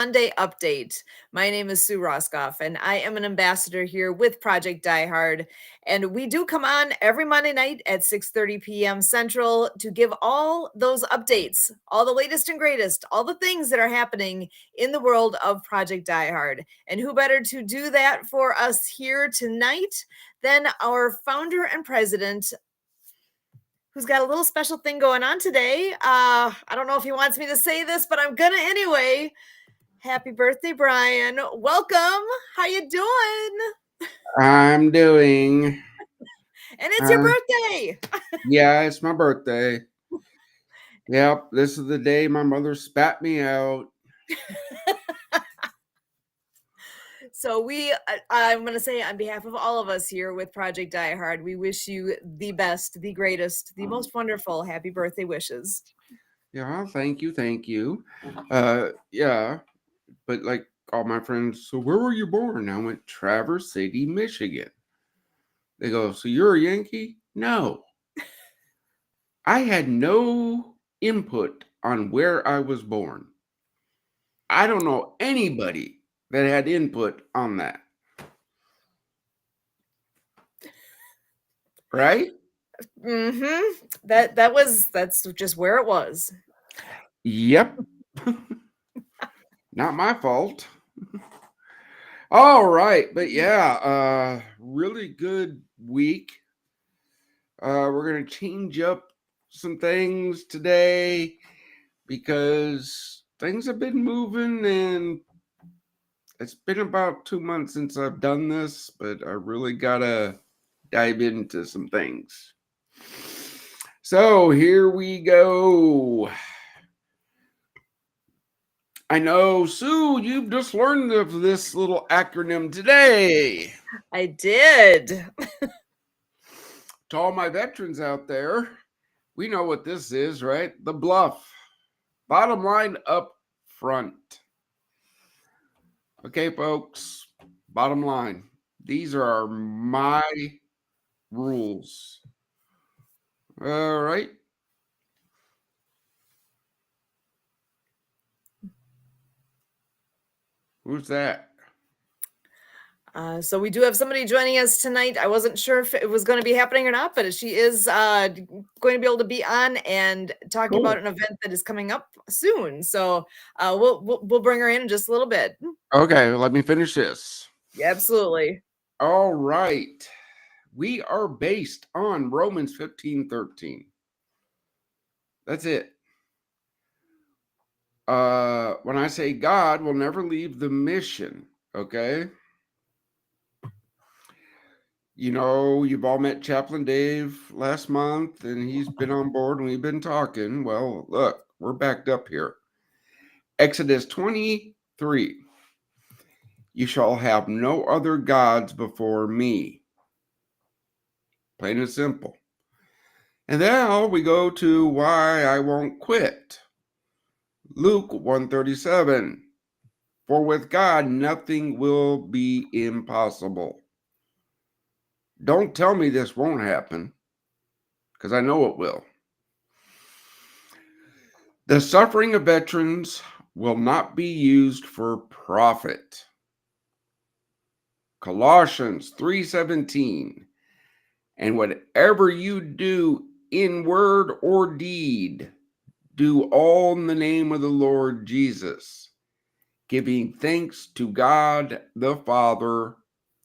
Monday update. My name is Sue Roscoff, and I am an ambassador here with Project Die Hard. And we do come on every Monday night at 6:30 p.m. Central to give all those updates, all the latest and greatest, all the things that are happening in the world of Project Die Hard. And who better to do that for us here tonight than our founder and president, who's got a little special thing going on today. I don't know if he wants me to say this, but I'm gonna anyway. Happy birthday, Brian. Welcome. How you doing? I'm doing. And it's your birthday. Yeah, it's my birthday. Yep, this is the day my mother spat me out. So I'm going to say on behalf of all of us here with Project Die Hard, we wish you the best, the greatest, the most wonderful happy birthday wishes. Yeah, thank you. Yeah, but like all my friends, so where were you born? I went Traverse City, Michigan. They go, so you're a Yankee? No. I had no input on where I was born. I don't know anybody that had input on that. Right? Mm-hmm. That's just where it was. Yep. Not my fault. All right, but yeah, really good week. We're gonna change up some things today because things have been moving, and it's been about 2 months since I've done this, but I really gotta dive into some things. So here we go. I know, Sue, you've just learned of this little acronym today. I did. To all my veterans out there, we know what this is, right? The bluff. Bottom line up front. Okay, folks, bottom line. These are my rules. All right. Who's that? So we do have somebody joining us tonight. I wasn't sure if it was going to be happening or not, but she is going to be able to be on and talking about an event that is coming up soon. So we'll bring her in just a little bit. Okay, let me finish this. Yeah, absolutely. All right. We are based on Romans 15:13. That's it. When I say God will never leave the mission, okay? You know, you've all met Chaplain Dave last month, and he's been on board, and we've been talking. Well, look, we're backed up here. Exodus 23. You shall have no other gods before me. Plain and simple. And now we go to why I won't quit. Luke 137. For with God nothing will be impossible. Don't tell me this won't happen, because I know it will. The suffering of veterans will not be used for profit. Colossians 3:17. And whatever you do in word or deed, do all in the name of the Lord Jesus, giving thanks to God the Father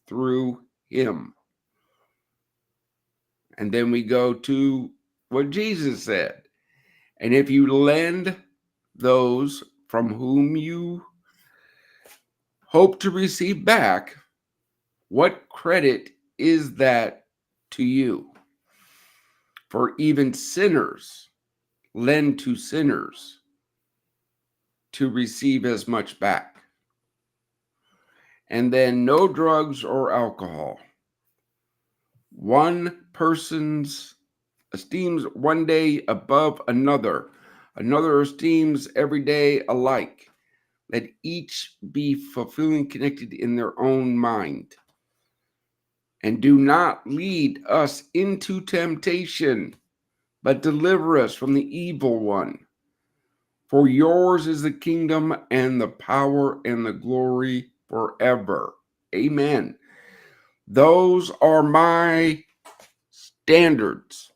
through him. And then we go to what Jesus said. And if you lend those from whom you hope to receive back, what credit is that to you? For even sinners lend to sinners to receive as much back. And then no drugs or alcohol. One person's esteems one day above another. Another esteems every day alike. Let each be fulfilling connected in their own mind. And do not lead us into temptation, but deliver us from the evil one. For yours is the kingdom and the power and the glory forever. Amen. Those are my standards.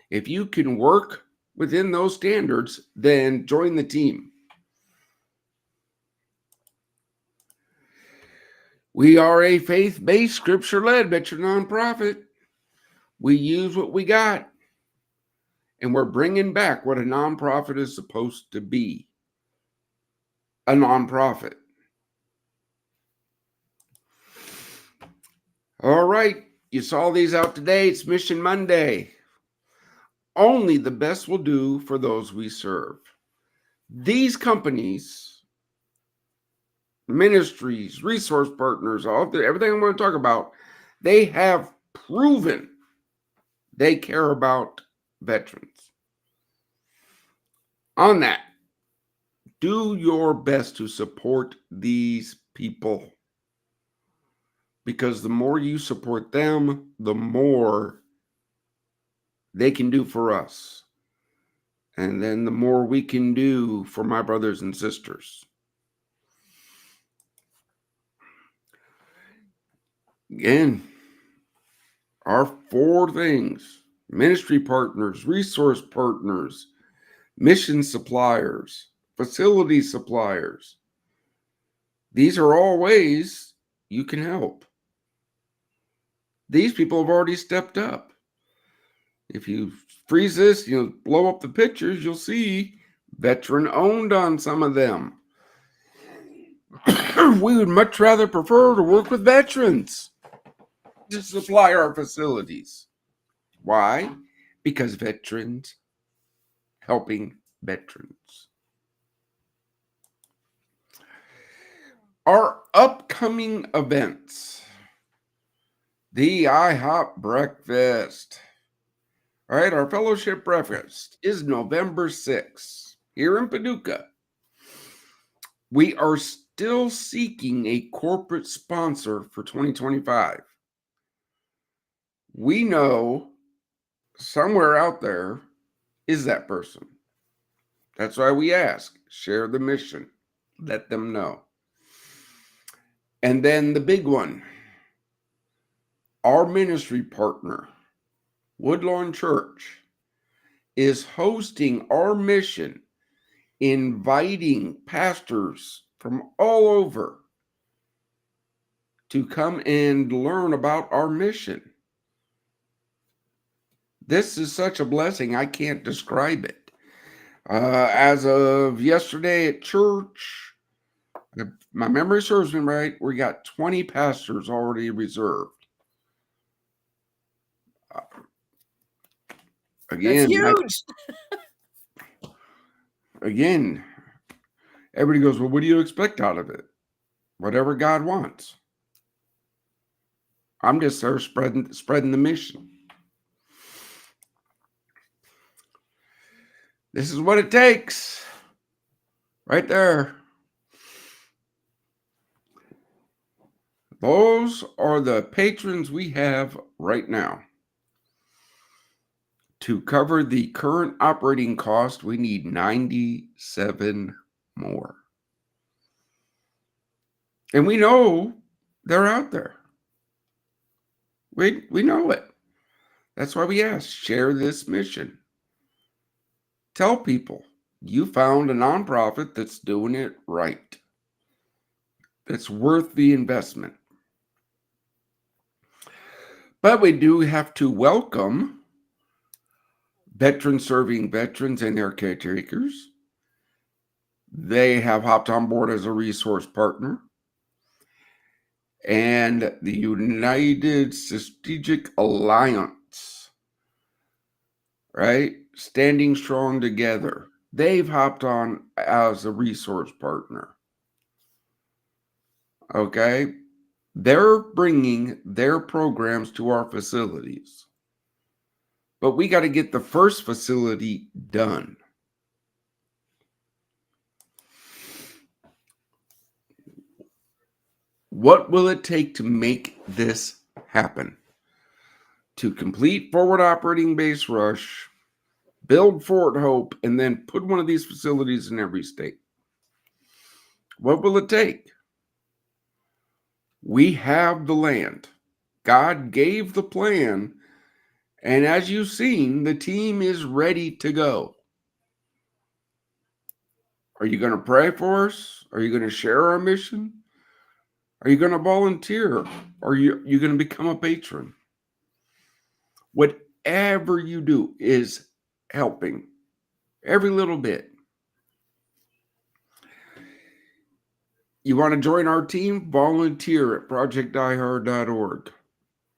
If you can work within those standards, then join the team. We are a faith-based, scripture-led venture nonprofit. We use what we got, and we're bringing back what a nonprofit is supposed to be. A nonprofit. All right, you saw these out today. It's Mission Monday. Only the best will do for those we serve. These companies, ministries, resource partners, everything I'm going to talk about, they have proven they care about veterans. On that, do your best to support these people, because the more you support them, the more they can do for us. And then the more we can do for my brothers and sisters. Again, our 4 things: ministry partners, resource partners, mission suppliers, facility suppliers. These are all ways you can help. These people have already stepped up. If you freeze this, blow up the pictures, you'll see veteran owned on some of them. We would much rather prefer to work with veterans to supply our facilities. Why? Because veterans helping veterans. Our upcoming events: the IHOP breakfast. All right, our fellowship breakfast is November 6th here in Paducah. We are still seeking a corporate sponsor for 2025. We know somewhere out there is that person. That's why we ask, share the mission, let them know. And then the big one, our ministry partner, Woodlawn Church, is hosting our mission, inviting pastors from all over to come and learn about our mission. This is such a blessing, I can't describe it. As of yesterday at church, if my memory serves me right, we got 20 pastors already reserved. That's huge. Again, everybody goes, well, what do you expect out of it? Whatever God wants. I'm just there spreading the mission. This is what it takes. Right there. Those are the patrons we have right now. To cover the current operating cost, we need 97 more. And we know they're out there. We know it. That's why we ask, share this mission. Tell people you found a nonprofit that's doing it right. That's worth the investment. But we do have to welcome veterans serving veterans and their caretakers. They have hopped on board as a resource partner. And the United Strategic Alliance, right? Standing strong together. They've hopped on as a resource partner. Okay? They're bringing their programs to our facilities. But we got to get the first facility done. What will it take to make this happen? To complete forward operating base rush, build Fort Hope, and then put one of these facilities in every state. What will it take? We have the land. God gave the plan. And as you've seen, the team is ready to go. Are you going to pray for us? Are you going to share our mission? Are you going to volunteer? Are you going to become a patron? Whatever you do is helping. Every little bit. You want to join our team? Volunteer at projectdiehard.org.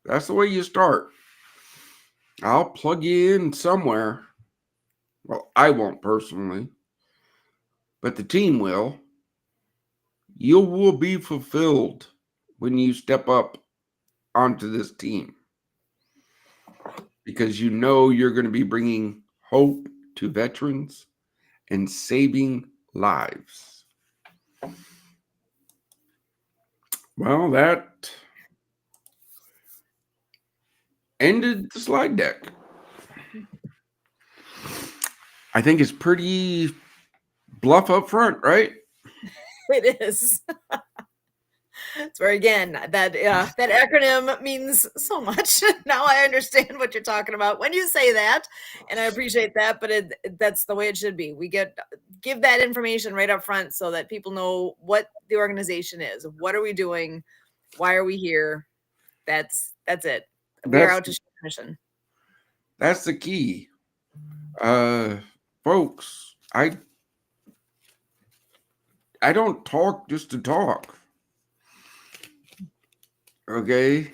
That's the way you start. I'll plug you in somewhere. Well, I won't personally, but the team will. You will be fulfilled when you step up onto this team, because you know you're going to be bringing hope to veterans and saving lives. Well, that ended the slide deck. I think it's pretty bluff up front, right? It is. So again, that acronym means so much. Now I understand what you're talking about when you say that, and I appreciate that. But that's the way it should be. We give that information right up front so that people know what the organization is. What are we doing? Why are we here? That's it. We are out to share mission. That's the key, folks. I don't talk just to talk. Okay.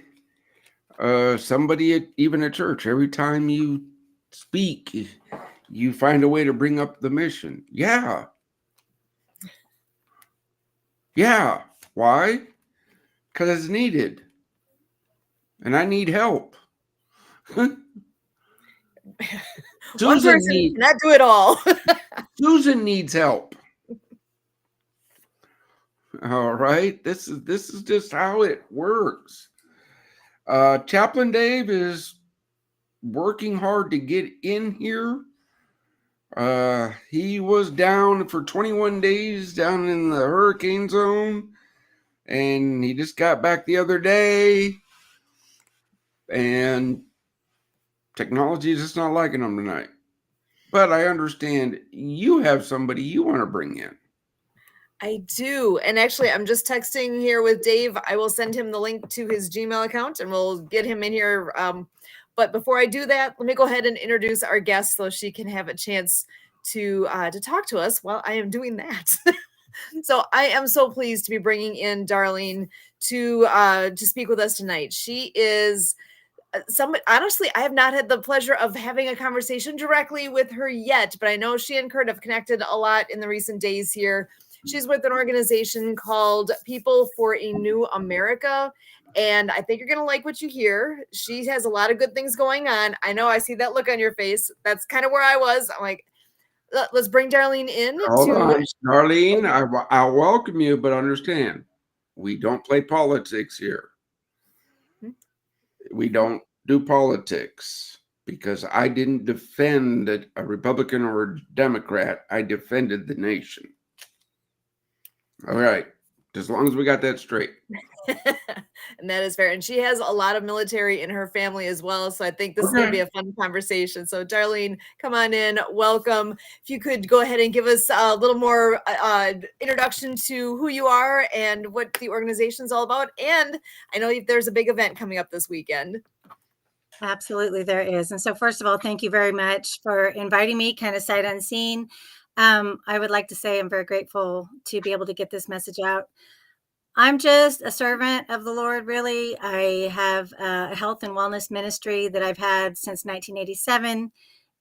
Somebody even at church, every time you speak, you find a way to bring up the mission. Yeah. Why? Because it's needed. And I need help. One person cannot do it all. Susan needs help. All right. This is just how it works. Chaplain Dave is working hard to get in here. He was down for 21 days down in the hurricane zone, and he just got back the other day, and technology is just not liking him tonight. But I understand you have somebody you want to bring in. I do. And actually, I'm just texting here with Dave. I will send him the link to his Gmail account and we'll get him in here. But before I do that, let me go ahead and introduce our guest so she can have a chance to talk to us while I am doing that. So I am so pleased to be bringing in Darlene to speak with us tonight. She is honestly, I have not had the pleasure of having a conversation directly with her yet, but I know she and Kurt have connected a lot in the recent days here. She's with an organization called People for a New America. And I think you're going to like what you hear. She has a lot of good things going on. I know I see that look on your face. That's kind of where I was. I'm like, let's bring Darlene in. Hold on, Darlene, I'll welcome you, but understand, we don't play politics here. We don't do politics, because I didn't defend a Republican or a Democrat. I defended the nation. All right. As long as we got that straight. And that is fair. And she has a lot of military in her family as well. So I think this is going to be a fun conversation. So Darlene, come on in. Welcome. If you could go ahead and give us a little more introduction to who you are and what the organization is all about. And I know there's a big event coming up this weekend. Absolutely, there is. And so first of all, thank you very much for inviting me, kind of sight unseen. I would like to say I'm very grateful to be able to get this message out. I'm just a servant of the Lord, really. I have a health and wellness ministry that I've had since 1987.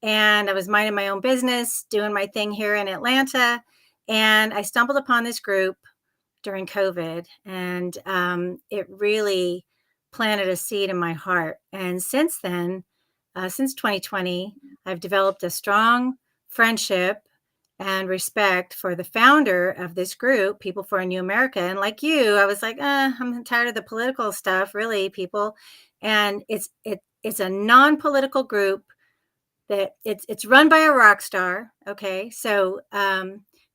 And I was minding my own business, doing my thing here in Atlanta. And I stumbled upon this group during COVID. And it really planted a seed in my heart. And since then, since 2020, I've developed a strong friendship and respect for the founder of this group, People for a New America. And like you, I was like, I'm tired of the political stuff, really, people. And it's a non-political group that it's run by a rock star. Okay. So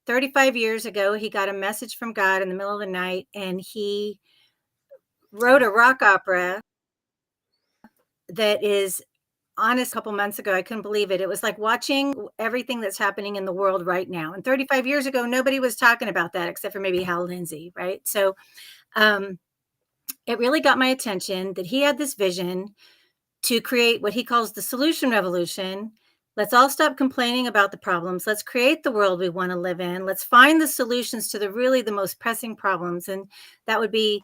35 years ago, he got a message from God in the middle of the night, and he wrote a rock opera that is honest. A couple months ago, I couldn't believe it. It was like watching everything that's happening in the world right now. And 35 years ago, nobody was talking about that except for maybe Hal Lindsey, right? So it really got my attention that he had this vision to create what he calls the solution revolution. Let's all stop complaining about the problems. Let's create the world we want to live in. Let's find the solutions to the most pressing problems. And that would be,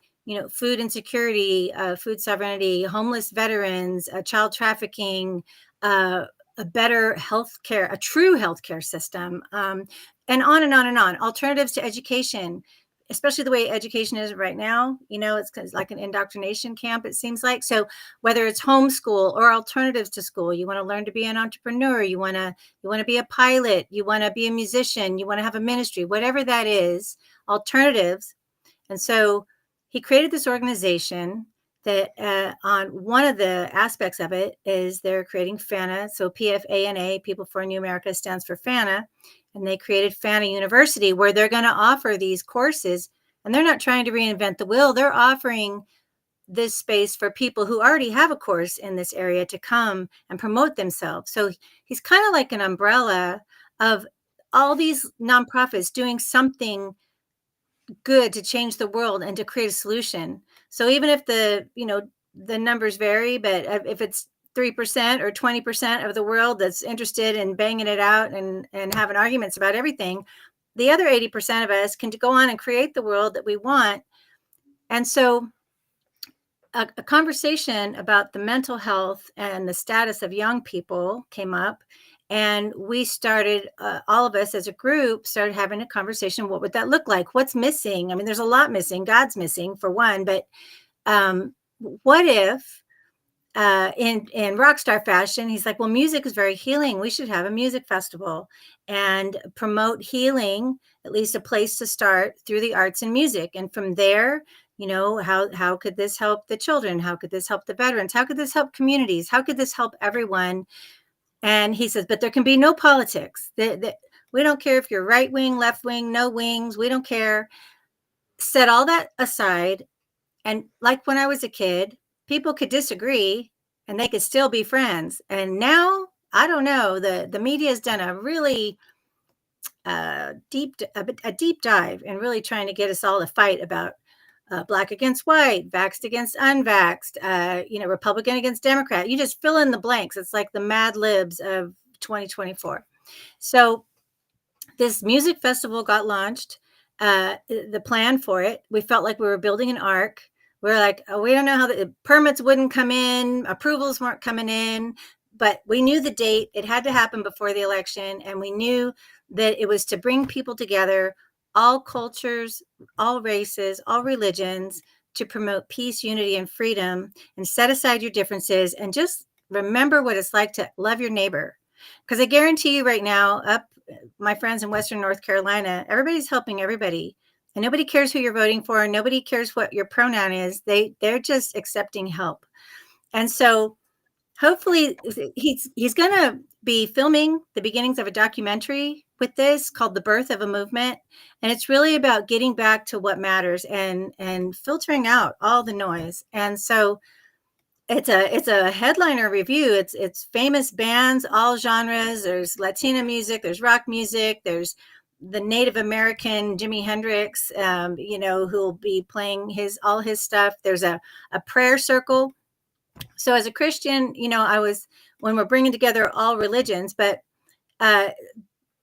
food insecurity, food sovereignty, homeless veterans, child trafficking, a better healthcare, a true healthcare system, and on and on and on. Alternatives to education, especially the way education is right now. It's like an indoctrination camp, it seems like. So whether it's homeschool or alternatives to school, you want to learn to be an entrepreneur, you want to be a pilot, you want to be a musician, you want to have a ministry, whatever that is, alternatives. And so he created this organization that on one of the aspects of it is they're creating FANA. So PFANA, People for a New America, stands for FANA. And they created FANA University, where they're going to offer these courses. And they're not trying to reinvent the wheel. They're offering this space for people who already have a course in this area to come and promote themselves. So he's kind of like an umbrella of all these nonprofits doing something good to change the world and to create a solution. So even if the numbers vary, but if it's 3% or 20% of the world that's interested in banging it out and having arguments about everything, the other 80% of us can go on and create the world that we want. And so a conversation about the mental health and the status of young people came up. And we started, all of us as a group started having a conversation. What would that look like? What's missing? I mean, there's a lot missing. God's missing, for one. But what if in rock star fashion, he's like, well, music is very healing. We should have a music festival and promote healing, at least a place to start, through the arts and music. And from there, how could this help the children? How could this help the veterans? How could this help communities? How could this help everyone? And he says, but there can be no politics. We don't care if you're right wing, left wing, no wings. We don't care. Set all that aside. And like when I was a kid, people could disagree and they could still be friends. And now, I don't know, the media has done a really deep dive in really trying to get us all to fight about Black against white, vaxxed against unvaxxed, Republican against Democrat. You just fill in the blanks. It's like the Mad Libs of 2024. So this music festival got launched. The plan for it, we felt like we were building an ark. We're like, oh, we don't know how the permits wouldn't come in, approvals weren't coming in, but we knew the date. It had to happen before the election. And we knew that it was to bring people together, all cultures, all races, all religions, to promote peace, unity, and freedom, and set aside your differences and just remember what it's like to love your neighbor. Because I guarantee you right now, my friends in Western North Carolina, everybody's helping everybody. And nobody cares who you're voting for. Nobody cares what your pronoun is. They're just accepting help. And so hopefully he's going to be filming the beginnings of a documentary with this called The Birth of a Movement. And it's really about getting back to what matters and filtering out all the noise. And so it's a headliner review. It's famous bands, all genres. There's Latina music, there's rock music, there's the Native American Jimi Hendrix, who'll be playing all his stuff. There's a prayer circle. So as a Christian, when we're bringing together all religions, but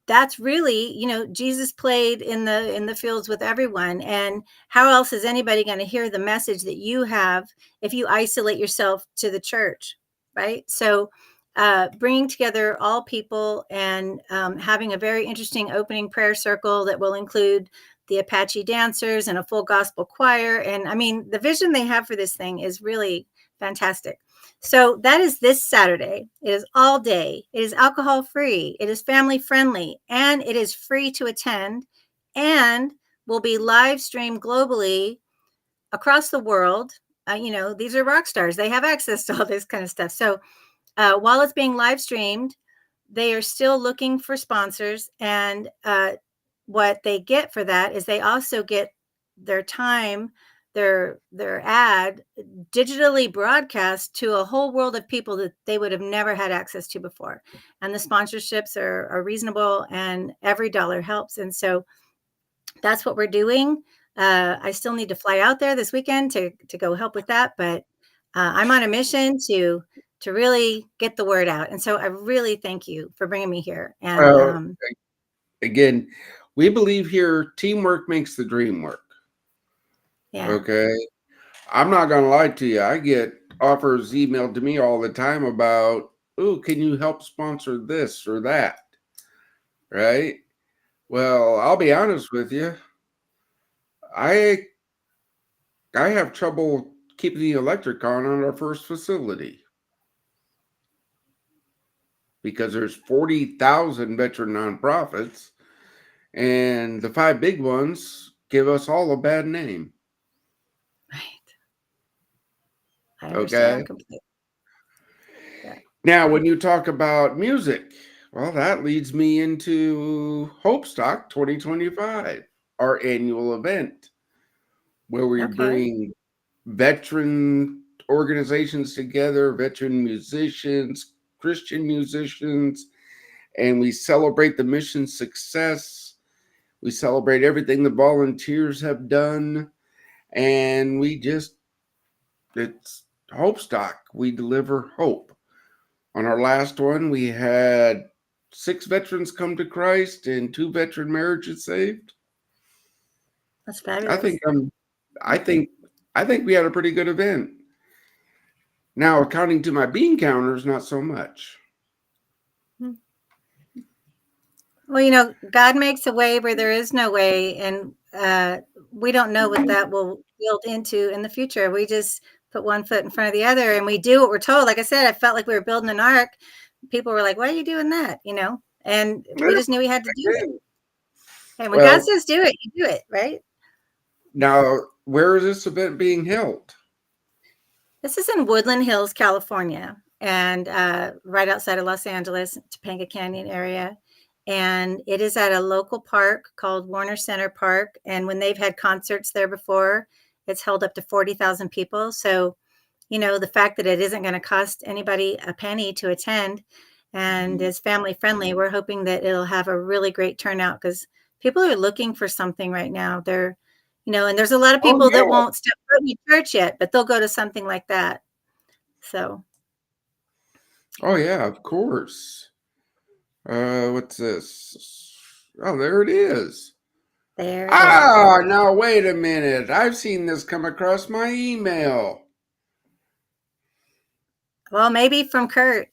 that's really, Jesus played in the fields with everyone. And how else is anybody going to hear the message that you have if you isolate yourself to the church, right? So bringing together all people and having a very interesting opening prayer circle that will include the Apache dancers and a full gospel choir. And I mean, the vision they have for this thing is really fantastic. So that is this Saturday. It is all day. It is alcohol free. It is family friendly, and it is free to attend, and will be live streamed globally across the world. These are rock stars. They have access to all this kind of stuff. So while it's being live streamed, they are still looking for sponsors, and what they get for that is they also get their time, their ad digitally broadcast to a whole world of people that they would have never had access to before. And the sponsorships are reasonable, and every dollar helps. And so that's what we're doing. I still need to fly out there this weekend to go help with that, but I'm on a mission to really get the word out. And so I really thank you for bringing me here. And Uh, again, we believe here teamwork makes the dream work. yeah, Okay. I'm not going to lie to you. I get offers emailed to me all the time about, oh, can you help sponsor this or that? Right. Well, I'll be honest with you. I have trouble keeping the electric on our first facility because there's 40,000 veteran nonprofits, and the 5 big ones give us all a bad name. right. I Okay. understand completely. Yeah. Now, when you talk about music, well, that leads me into Hopestock 2025, our annual event where we Okay. bring veteran organizations together, veteran musicians, Christian musicians, and we celebrate the mission success. We celebrate everything the volunteers have done, and it's Hopestock. We deliver hope. On our last one, we had 6 veterans come to Christ and 2 veteran marriages saved. That's I fabulous. think I think we had a pretty good event. Now, accounting to my bean counters, not so much. Well, God makes a way where there is no way, and we don't know what that will build into in the future. We just put one foot in front of the other, and we do what we're told. Like I said, I felt like we were building an ark. People were like, "Why are you doing that?" And we just knew we had to do it. And when God Well, says do it, you do it, right? now, where is this event being held? This is in Woodland Hills, California, and right outside of Los Angeles, Topanga Canyon area. And it is at a local park called Warner Center Park. And when they've had concerts there before, it's held up to 40,000 people. So, the fact that it isn't going to cost anybody a penny to attend and is family friendly, we're hoping that it'll have a really great turnout because people are looking for something right now. And there's a lot of people that won't step foot in church yet, but they'll go to something like that. So, Oh, yeah, of course. What's this? Oh, there it is. there it is. Now wait a minute. I've seen this come across my email. Well, maybe from Kurt.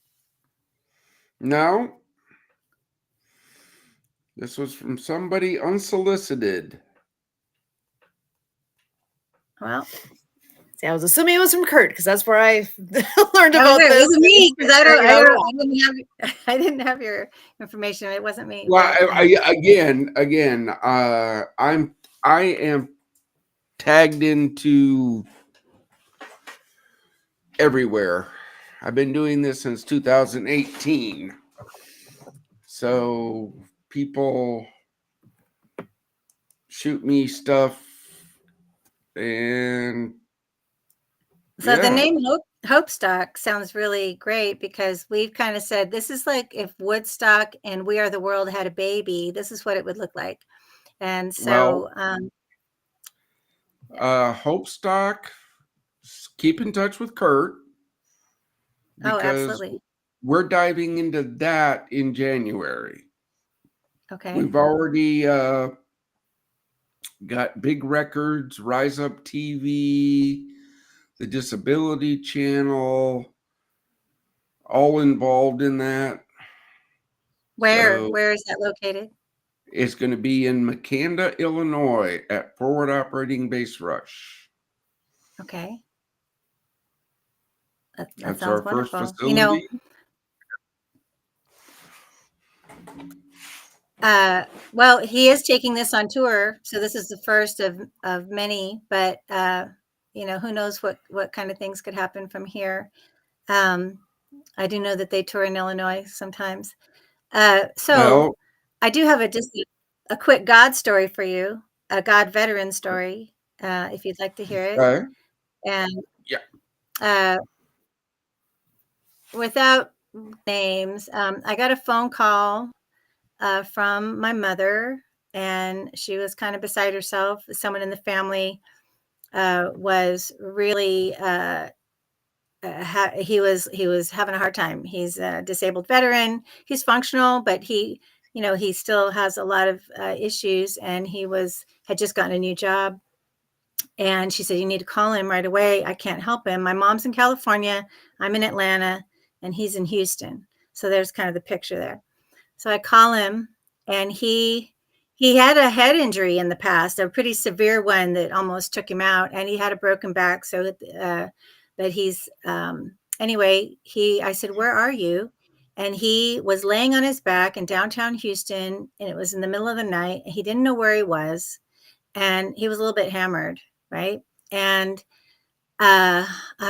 No. This was from somebody unsolicited. Well, See, I was assuming it was from Kurt because that's where I learned about it this. wasn't me because I I didn't have your information. It wasn't me. Well, But, I am tagged into everywhere. I've been doing this since 2018. So people shoot me stuff, and so the yeah. name Hopestock sounds really great because we've kind of said this is like if Woodstock and We Are the World had a baby, this is what it would look like. And so, Hopestock, keep in touch with Kurt because absolutely. we're diving into that in January. Okay. We've already got big records, Rise Up TV, the Disability Channel, all involved in that. Where is that located? It's going to be in Makanda, Illinois at Forward Operating Base Rush. Okay. That That's sounds our first wonderful. facility. Well, he is taking this on tour, so this is the first of many. But who knows what kind of things could happen from here. I do know that they tour in Illinois sometimes. So Well, I do have just a quick God story for you, a God veteran story, if you'd like to hear it. okay. And Yeah. uh, without names, I got a phone call from my mother, and she was kind of beside herself. Someone in the family was really he was having a hard time. He's a disabled veteran. He's functional, but he still has a lot of issues, and had just gotten a new job. And she said, "You need to call him right away. I can't help him. My mom's in California, I'm in Atlanta, and he's in Houston." So there's kind of the picture there. So I call him, and he had a head injury in the past, a pretty severe one that almost took him out, and he had a broken back. So, but he's anyway. I said, "Where are you?" And he was laying on his back in downtown Houston, and it was in the middle of the night. He didn't know where he was, and he was a little bit hammered, right? And I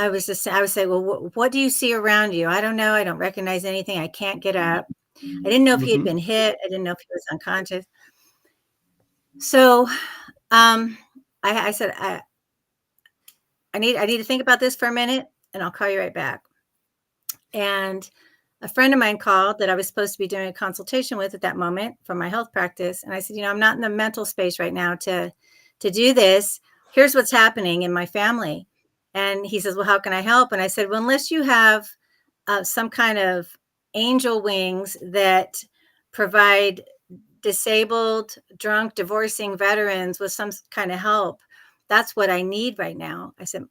would say, "Well, what do you see around you?" "I don't know. I don't recognize anything. I can't get up." I didn't know if he had Mhm. been hit. I didn't know if he was unconscious. So I said, I need to think about this for a minute, and I'll call you right back. And a friend of mine called that I was supposed to be doing a consultation with at that moment for my health practice. And I said, I'm not in the mental space right now to do this. Here's what's happening in my family. And he says, "Well, how can I help?" And I said, "Well, unless you have some kind of angel wings that provide disabled, drunk, divorcing veterans with some kind of help, that's what I need right now." I said,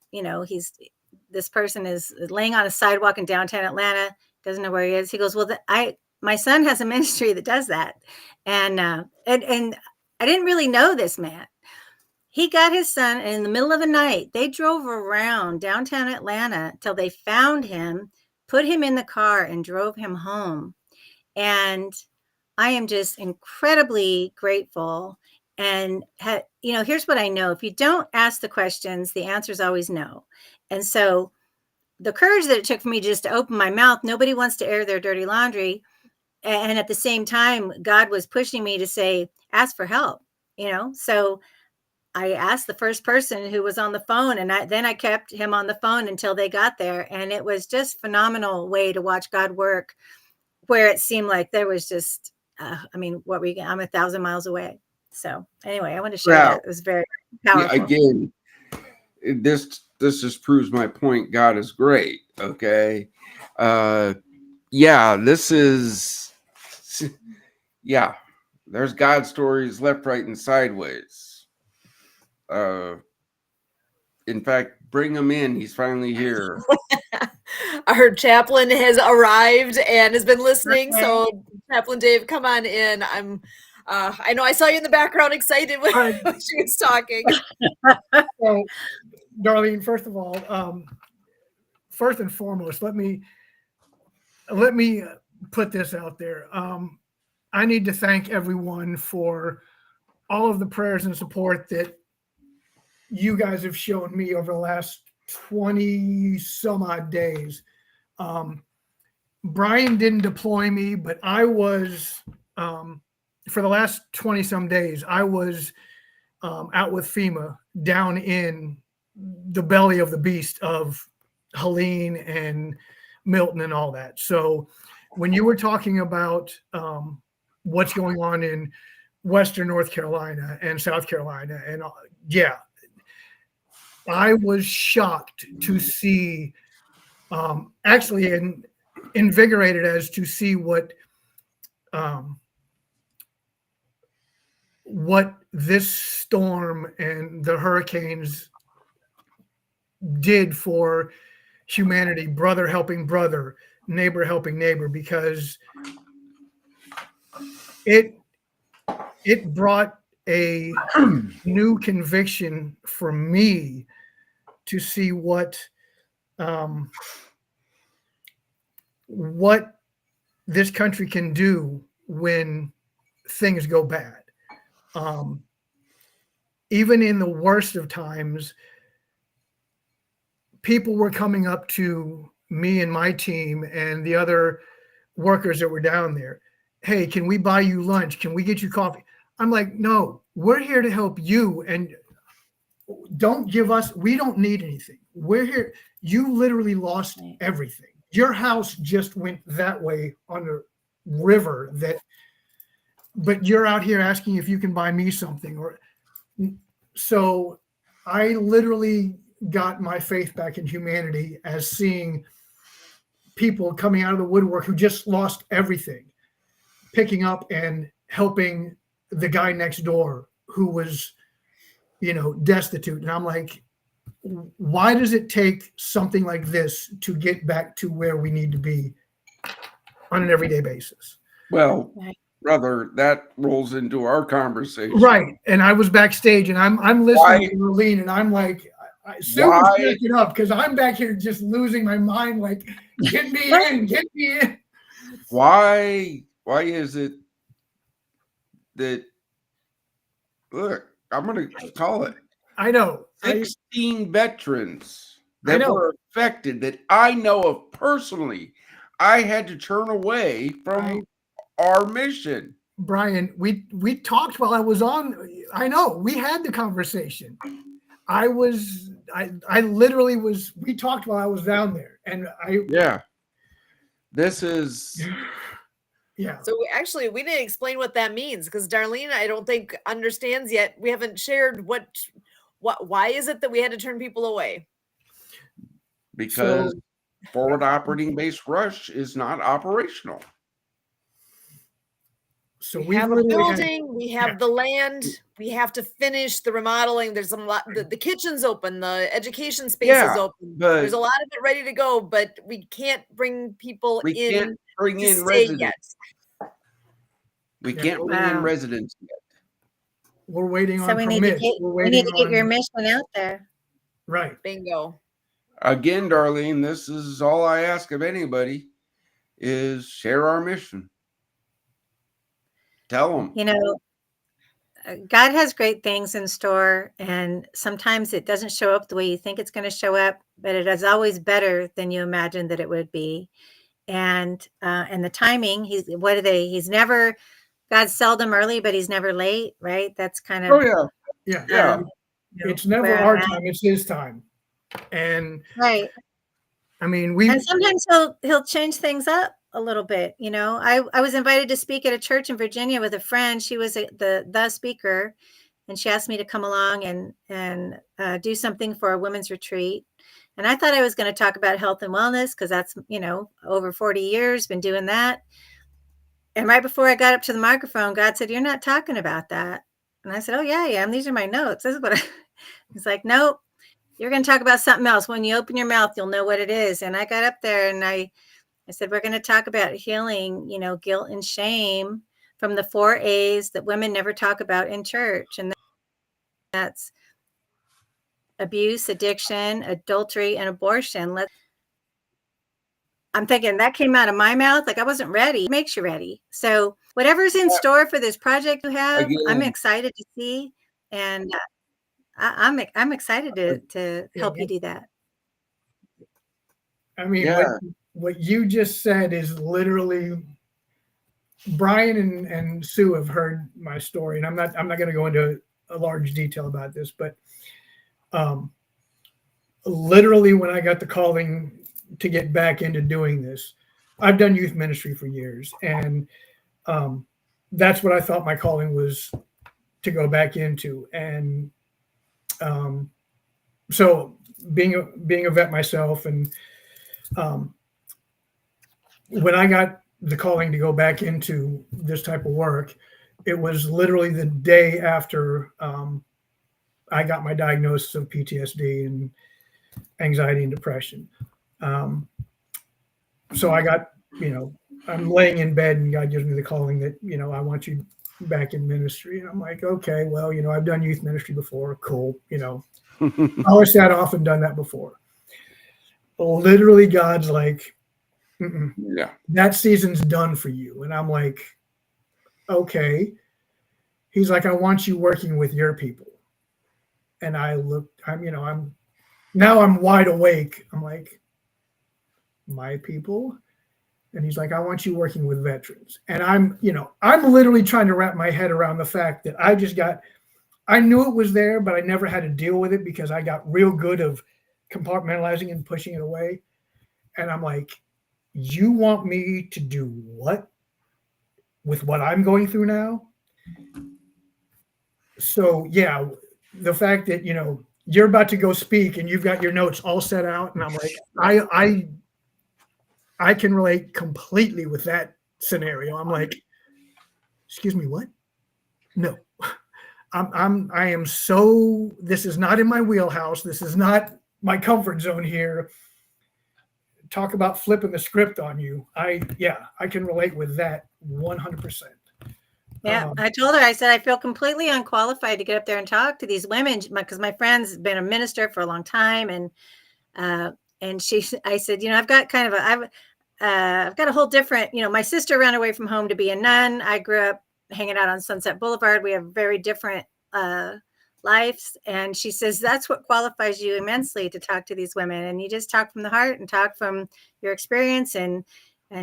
this person is laying on a sidewalk in downtown Atlanta, doesn't know where he is. He goes, "Well, my son has a ministry that does that." And I didn't really know this man. He got his son, and in the middle of the night, they drove around downtown Atlanta till they found him, put him in the car, and drove him home. And I am just incredibly grateful. And here's what I know: if you don't ask the questions, the answer is always no. And so the courage that it took for me just to open my mouth, nobody wants to air their dirty laundry. And at the same time, God was pushing me to say, ask for help, So I asked the first person who was on the phone, and then I kept him on the phone until they got there. And it was just phenomenal way to watch God work, where it seemed like there was just, I'm 1,000 miles away. So anyway, I want to share Yeah. that. It was very Yeah. powerful. Again, this just proves my point. God is great. Okay. Yeah. This is. Yeah. There's God stories left, right, and sideways. In fact, bring him in. He's finally here. Our chaplain has arrived and has been listening. Okay. So, Chaplain Dave, come on in. I know I saw you in the background, excited when, Hi. when she was talking. So, Darlene, first of all, first and foremost, let me put this out there. I need to thank everyone for all of the prayers and support that you guys have shown me over the last 20 some odd days. Brian didn't deploy me, but I was, for the last 20 some days, I was out with FEMA down in the belly of the beast of Helene and Milton and all that. So when you were talking about what's going on in Western North Carolina and South Carolina, and yeah, I was shocked to see, actually, and invigorated as to see what this storm and the hurricanes did for humanity, brother helping brother, neighbor helping neighbor, because it brought a new conviction for me to see what this country can do when things go bad. Even in the worst of times, people were coming up to me and my team and the other workers that were down there hey, can we buy you lunch? Can we get you coffee? I'm like, no, we're here to help you. And don't give us, we don't need anything. We're here. You literally lost everything. Your house just went that way on a river but you're out here asking if you can buy me something. So I literally got my faith back in humanity as seeing people coming out of the woodwork who just lost everything, picking up and helping the guy next door who was, destitute. And I'm like, why does it take something like this to get back to where we need to be on an everyday basis? Well, brother, that rolls into our conversation. Right. And I was backstage and I'm listening to Marlene and I'm like, Sue was cracking up because I'm back here just losing my mind, like, get me in, get me in. Why is it that, look, I'm going to call it. I know. 16 veterans that were affected that I know of personally, I had to turn away from our mission. Brian, we talked while I was on. I know we had the conversation. I literally was. We talked while I was down there, and this is. Yeah. So actually, we didn't explain what that means because Darlene, I don't think understands yet. We haven't shared why is it that we had to turn people away? Because forward operating base rush is not operational. So we have a building, we have the land, we have to finish the remodeling. There's a lot. The kitchen's open, the education space is open. There's a lot of it ready to go, but we can't bring people in. We can't bring in residents. We can't bring in residents yet. We're waiting on permits. We need to get your mission out there. Right. Bingo. Again, Darlene, this is all I ask of anybody is share our mission. Tell them. God has great things in store, and sometimes it doesn't show up the way you think it's going to show up, but it is always better than you imagined that it would be. And the timing, God's seldom early, but he's never late, right? That's kind of. Oh, yeah. It's never our time, it's his time. And right. I mean, and sometimes he'll change things up a little bit. I was invited to speak at a church in Virginia with a friend. She was the speaker, and she asked me to come along and do something for a women's retreat. And I thought I was going to talk about health and wellness because that's, over 40 years, been doing that. And right before I got up to the microphone, God said, "You're not talking about that." And I said, "Oh, yeah, I am. These are my notes. This is what He's like, "Nope, you're going to talk about something else. When you open your mouth, you'll know what it is." And I got up there and I said, "We're going to talk about healing, guilt and shame from the 4 A's that women never talk about in church. And that's abuse, addiction, adultery, and abortion." I'm thinking that came out of my mouth. Like I wasn't ready. It makes you ready. So whatever's in store for this project you have, I'm excited to see. And I'm excited to help you do that. I mean, what you just said is literally, Brian and Sue have heard my story, and I'm not going to go into a large detail about this, but literally when I got the calling to get back into doing this, I've done youth ministry for years, and that's what I thought my calling was to go back into. And so being a vet myself, and when I got the calling to go back into this type of work, it was literally the day after I got my diagnosis of PTSD and anxiety and depression. So I got, I'm laying in bed and God gives me the calling that, I want you back in ministry. And I'm like, okay, well, I've done youth ministry before. Cool. Polished that off and done that before. Literally God's like, yeah, that season's done for you. And I'm like, okay. He's like, I want you working with your people. And I looked, I'm wide awake. I'm like, my people? And he's like, I want you working with veterans. And I'm literally trying to wrap my head around the fact that I knew it was there, but I never had to deal with it because I got real good of compartmentalizing and pushing it away. And I'm like, you want me to do what with what I'm going through now? So yeah, the fact that, you're about to go speak and you've got your notes all set out. And I'm like, I can relate completely with that scenario. I'm like, excuse me, what? No, this is not in my wheelhouse. This is not my comfort zone here. Talk about flipping the script on you. I can relate with that 100%. Yeah, I told her, I said, I feel completely unqualified to get up there and talk to these women because my friend's been a minister for a long time. And I said, I've got I've got a whole different, my sister ran away from home to be a nun. I grew up hanging out on Sunset Boulevard. We have very different lives. And she says, that's what qualifies you immensely to talk to these women. And you just talk from the heart and talk from your experience and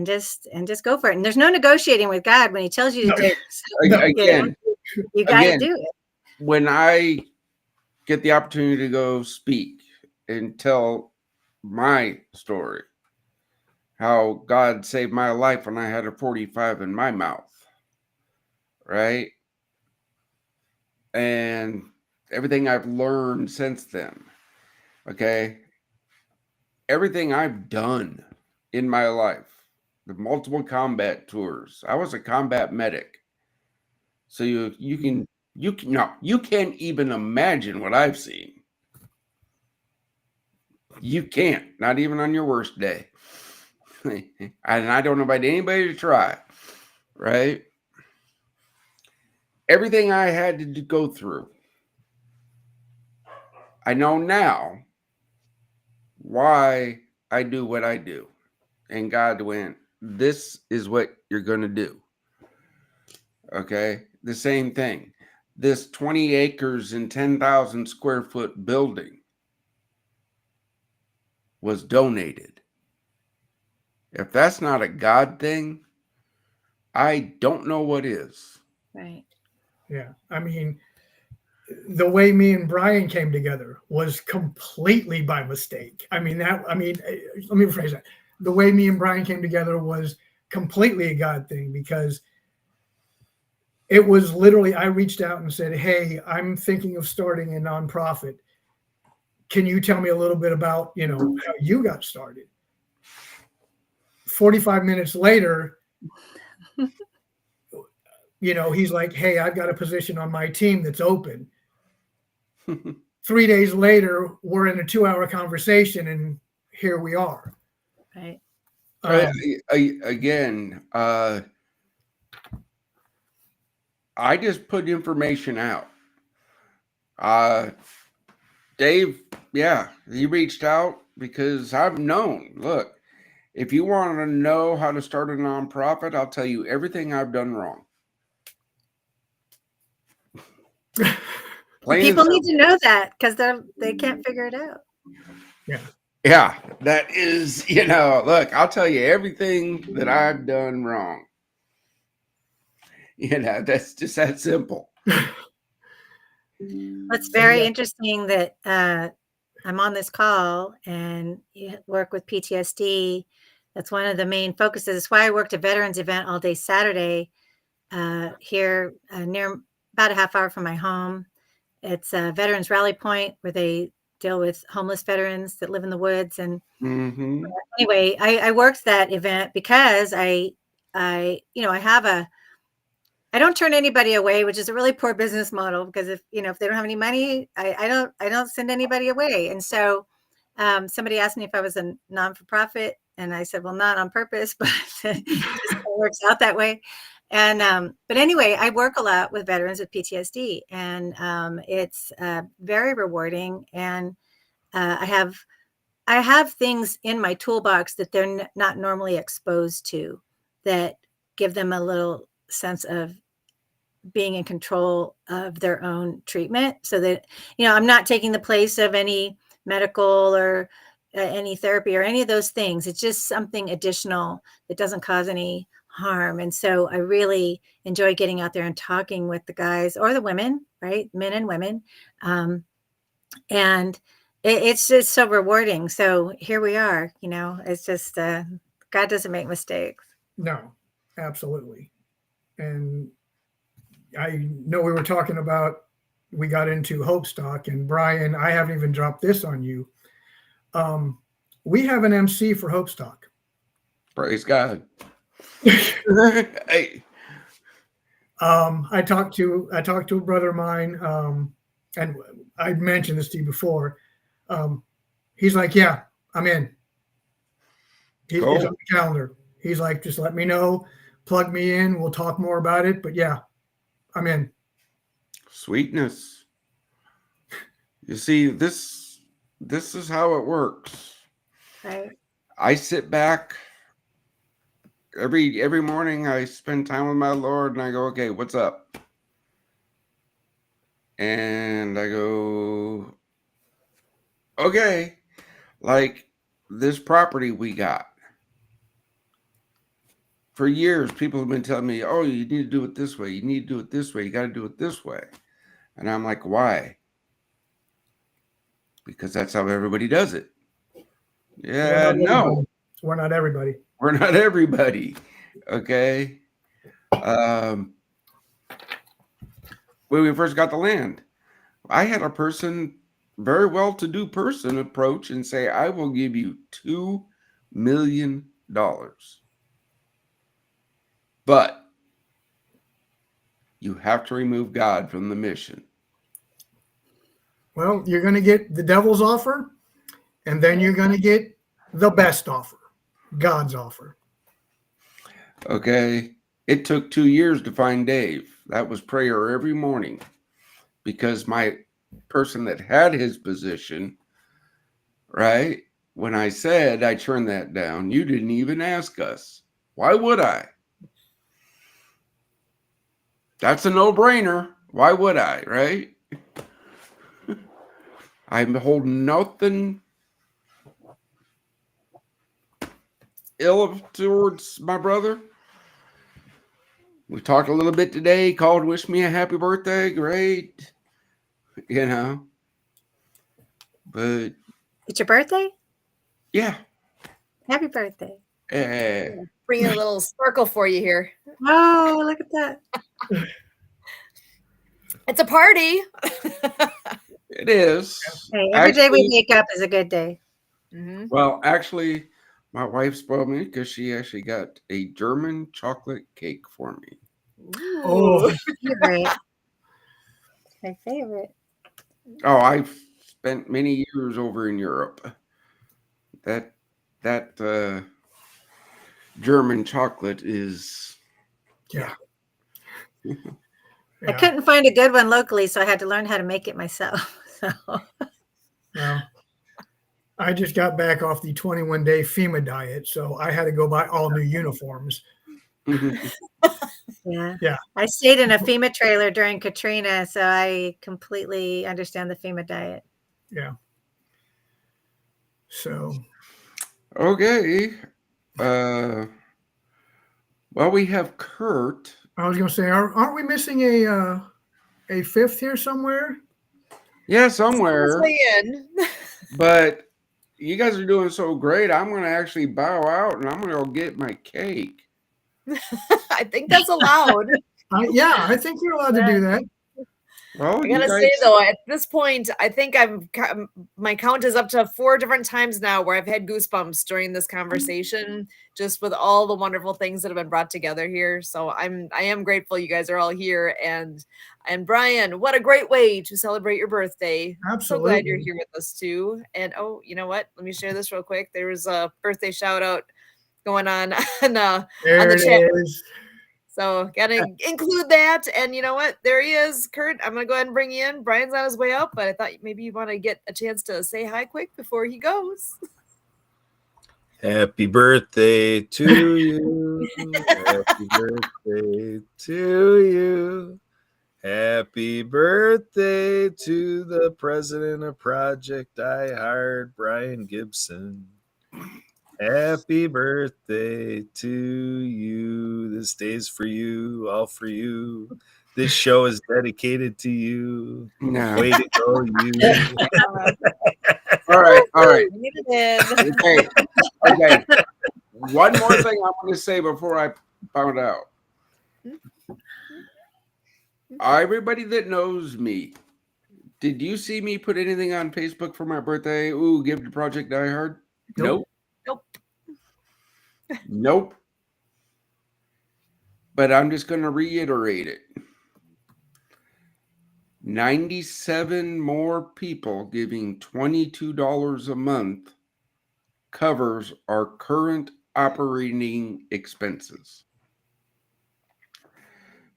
just go for it. And there's no negotiating with God when he tells you to do it. So, you got to do it. When I get the opportunity to go speak and tell my story, how God saved my life when I had a 45 in my mouth, right? And everything I've learned since then, okay? Everything I've done in my life, the multiple combat tours. I was a combat medic. So you can't even imagine what I've seen. You can't, not even on your worst day. And I don't invite anybody to try, right? Everything I had to go through, I know now why I do what I do. And God went, this is what you're going to do. Okay? The same thing. This 20 acres and 10,000 square foot building was donated. If that's not a God thing, I don't know what is. Right. Yeah. I mean, the way me and Brian came together was completely by mistake. Let me rephrase that. The way me and Brian came together was completely a God thing because it was literally, I reached out and said, hey, I'm thinking of starting a nonprofit. Can you tell me a little bit about, how you got started? 45 minutes later, he's like, hey, I've got a position on my team that's open. 3 days later, we're in a 2-hour conversation and here we are. Right. Again, I just put information out. Dave, he reached out because I've known, look, if you want to know how to start a nonprofit, I'll tell you everything I've done wrong. People need to know that because they can't figure it out. Yeah, that is, look, I'll tell you everything that I've done wrong. That's just that simple. It's very interesting that I'm on this call and you work with PTSD. That's one of the main focuses. That's why I worked a veterans event all day Saturday here near about a half hour from my home. It's a veterans rally point where they deal with homeless veterans that live in the woods. And anyway, I worked that event because I don't turn anybody away, which is a really poor business model because if they don't have any money, I don't send anybody away. And so somebody asked me if I was a non-for-profit and I said, well, not on purpose, but it just works out that way. And but anyway, I work a lot with veterans with PTSD and it's very rewarding. And I have things in my toolbox that they're not normally exposed to that give them a little sense of being in control of their own treatment so that, I'm not taking the place of any medical or, any therapy or any of those things. It's just something additional that doesn't cause any harm. And so I really enjoy getting out there and talking with the guys or the women, right? Men and women. And it's just so rewarding. So here we are, it's just, God doesn't make mistakes. No, absolutely. And I know we were talking about, we got into Hope Stock, and Brian, I haven't even dropped this on you. We have an MC for Hope Stock. Praise God. Hey. I talked to a brother of mine, and I mentioned this to you before. He's like, yeah, I'm in. He's on the calendar. He's like, just let me know, plug me in. We'll talk more about it. But yeah, I'm in. Sweetness. You see, this is how it works. Right. I sit back every morning. I spend time with my Lord, and I go, okay, what's up? And I go, okay, like this property we got. For years, people have been telling me, oh, you need to do it this way. You need to do it this way. You got to do it this way. And I'm like, why? Because that's how everybody does it. Yeah, no. We're not everybody. We're not everybody. Okay. When we first got the land, I had a person, very well-to-do person, approach and say, I will give you $2 million. But you have to remove God from the mission. Well, you're going to get the devil's offer, and then you're going to get the best offer, God's offer. Okay. It took 2 years to find Dave. That was prayer every morning, because my person that had his position, right, when I said I turned that down, you didn't even ask us. Why would I? That's a no-brainer. Why would I, right? I'm holding nothing ill towards my brother. We talked a little bit today, called, wish me a happy birthday. Great. But It's your birthday? yeah. Happy birthday. Bring a little sparkle for you here. Oh, look at that. It's a party. It is. Hey, every day we wake up is a good day. Mm-hmm. Well, actually, my wife spoiled me because she actually got a German chocolate cake for me. Oh, My favorite. Oh, I've spent many years over in Europe. That German chocolate is, yeah. I couldn't find a good one locally, so I had to learn how to make it myself. So. Well, I just got back off the 21-day FEMA diet, so I had to go buy all new uniforms. Yeah. I stayed in a FEMA trailer during Katrina, so I completely understand the FEMA diet. Yeah. So. Okay. Well, we have Kurt. I was going to say, aren't we missing a fifth here somewhere? Yeah, somewhere. In. But you guys are doing so great. I'm going to actually bow out, and I'm going to go get my cake. I think that's allowed. Yeah, I think you're allowed to do that. Well, I gotta say though, at this point, I think my count is up to 4 different times now where I've had goosebumps during this conversation, just with all the wonderful things that have been brought together here. So I am grateful you guys are all here, and Brian, what a great way to celebrate your birthday. Absolutely. So glad you're here with us too. And oh, you know what? Let me share this real quick. There was a birthday shout out going on there on the chat. Is. So gotta include that. And you know what? There he is, Kurt. I'm gonna go ahead and bring you in. Brian's on his way up, but I thought maybe you want to get a chance to say hi quick before he goes. Happy birthday to you. Happy birthday to you. Happy birthday to the president of Project Die Hard, Brian Gibson. Happy birthday to you. This day's for you, all for you. This show is dedicated to you. No. Way to go, you. All right. Get it in. Okay. One more thing I want to say before I found out. Everybody that knows me, did you see me put anything on Facebook for my birthday? Ooh, give to Project Die Hard? Nope. Nope. But I'm just going to reiterate it. 97 more people giving $22 a month covers our current operating expenses.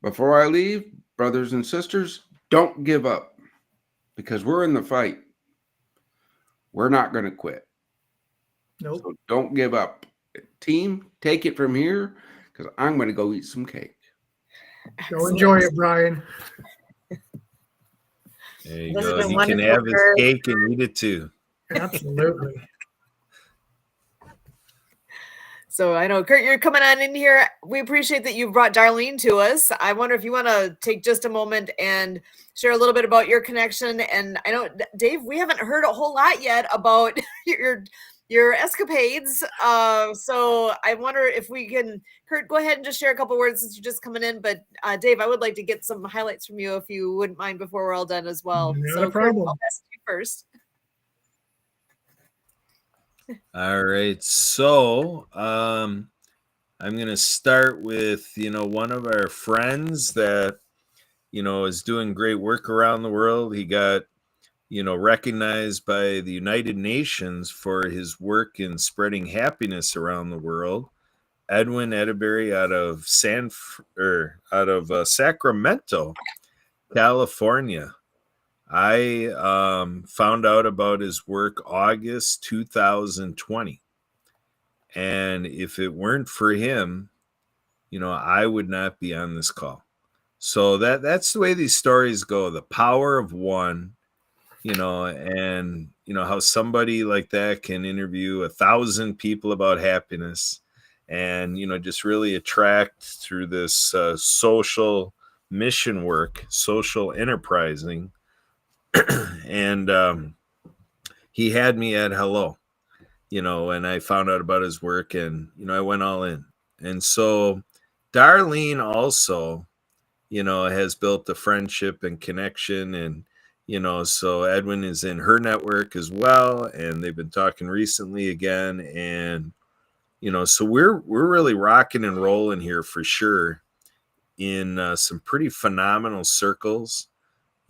Before I leave, brothers and sisters, don't give up because we're in the fight. We're not going to quit. Nope. So don't give up. Team, take it from here because I'm going to go eat some cake. Go enjoy it, Brian. There you This has go. been He can wonderful, have his Kurt. cake and eat it too. Absolutely. So I know, Kurt, you're coming on in here. We appreciate that you brought Darlene to us. I wonder if you want to take just a moment and share a little bit about your connection. And I know, Dave, we haven't heard a whole lot yet about your escapades. So I wonder if we can, Kurt, go ahead and just share a couple words since you're just coming in. But Dave, I would like to get some highlights from you if you wouldn't mind before we're all done as well. Not a problem. Kurt, I'll pass it to you first. All right. So I'm going to start with, one of our friends that, is doing great work around the world. He got, recognized by the United Nations for his work in spreading happiness around the world. Edwin Edeberry out of Sacramento, California. I found out about his work August 2020. And if it weren't for him, I would not be on this call. So that's the way these stories go. The power of one, and how somebody like that can interview 1,000 people about happiness and, just really attract through this social mission work, social enterprising. And he had me at hello, and I found out about his work and, I went all in. And so Darlene also, has built a friendship and connection. And, so Edwin is in her network as well. And they've been talking recently again. And, so we're really rocking and rolling here for sure in some pretty phenomenal circles.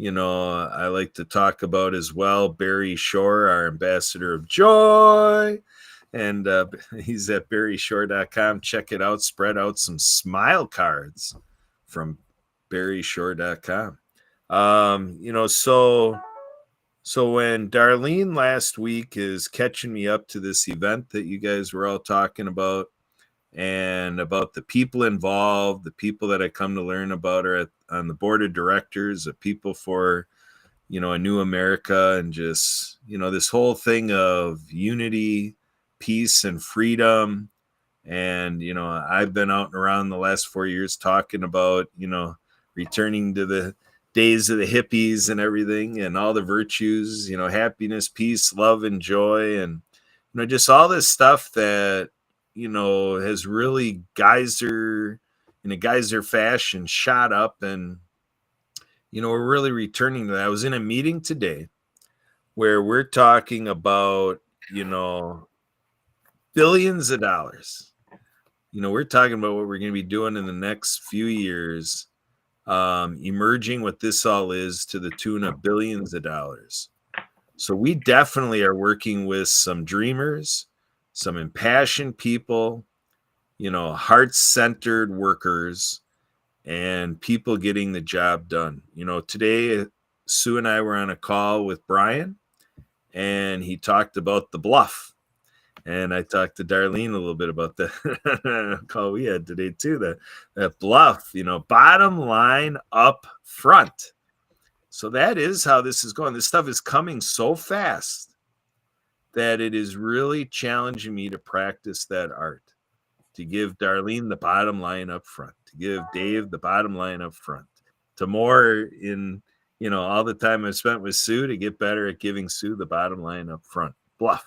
I like to talk about as well Barry Shore, our ambassador of joy. And he's at barryshore.com. Check it out. Spread out some smile cards from barryshore.com. So when Darlene last week is catching me up to this event that you guys were all talking about, and about the people involved, the people that I come to learn about are on the board of directors, the people for, a new America, and just, this whole thing of unity, peace, and freedom. And, I've been out and around the last 4 years talking about, returning to the days of the hippies and everything and all the virtues, happiness, peace, love, and joy. And, just all this stuff that, has really in a geyser fashion shot up. And, we're really returning to that. I was in a meeting today where we're talking about, billions of dollars. We're talking about what we're going to be doing in the next few years, emerging what this all is to the tune of billions of dollars. So we definitely are working with some dreamers, some impassioned people, heart-centered workers, and people getting the job done. Today, Sue and I were on a call with Brian, and he talked about the bluff. And I talked to Darlene a little bit about that call we had today too. That bluff, bottom line up front. So that is how this is going. This stuff is coming so fast that it is really challenging me to practice that art, to give Darlene the bottom line up front, to give Dave the bottom line up front, to more in, all the time I've spent with Sue to get better at giving Sue the bottom line up front. Bluff.